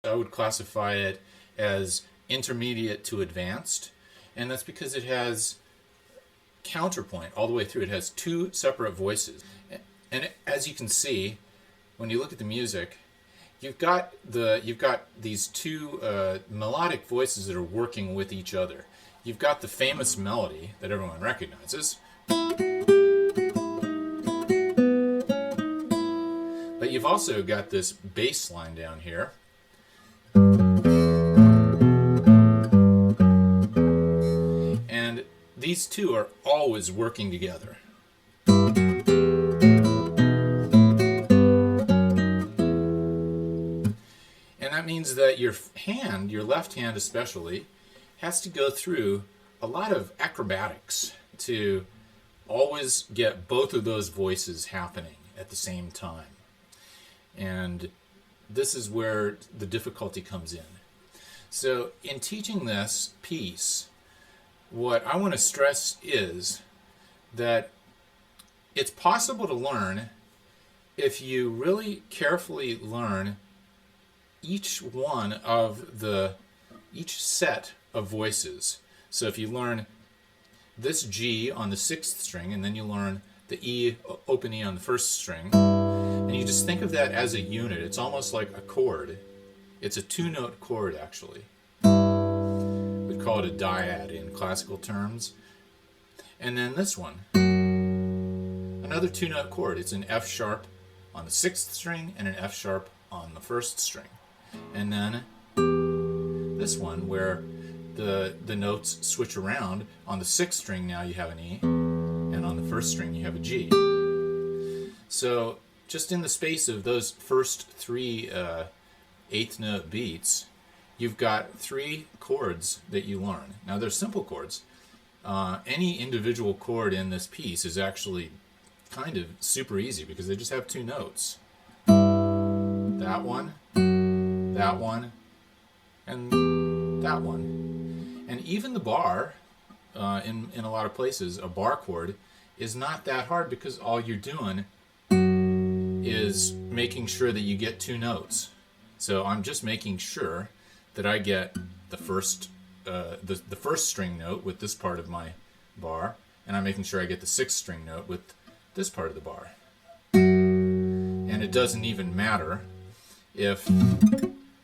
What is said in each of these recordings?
I would classify it as intermediate to advanced, and that's because it has counterpoint all the way through. It has two separate voices, and as you can see when you look at the music, you've got these two melodic voices that are working with each other. You've got the famous melody that everyone recognizes, but you've also got this bass line down here. And these two are always working together. And that means that your left hand especially, has to go through a lot of acrobatics to always get both of those voices happening at the same time. And this is where the difficulty comes in. So in teaching this piece, what I want to stress is that it's possible to learn if you really carefully learn each set of voices. So if you learn this G on the 6th string, and then you learn the E, open E on the 1st string, and you just think of that as a unit. It's almost like a chord. It's a two-note chord, actually. We'd call it a dyad in classical terms. And then this one, another two-note chord. It's an F sharp on the 6th string and an F sharp on the 1st string. And then this one, where the notes switch around. On the 6th string now you have an E, and on the 1st string you have a G. So just in the space of those first three 8th note beats, you've got 3 chords that you learn. Now they're simple chords. Any individual chord in this piece is actually kind of super easy because they just have 2 notes. That one, and that one. And even the bar, in a lot of places, a bar chord is not that hard because all you're doing is making sure that you get 2 notes. So I'm just making sure that I get the first string note with this part of my bar, and I'm making sure I get the 6th string note with this part of the bar. And it doesn't even matter if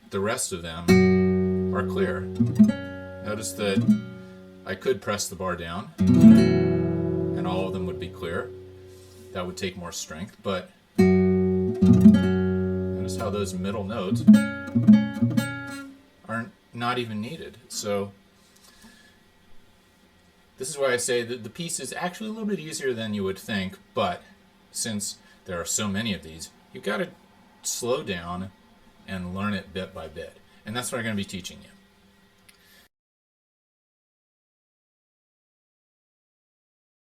the rest of them are clear. Notice that I could press the bar down and all of them would be clear. That would take more strength, but notice how those middle notes are not even needed. So this is why I say that the piece is actually a little bit easier than you would think, but since there are so many of these, you've got to slow down and learn it bit by bit. And that's what I'm going to be teaching you.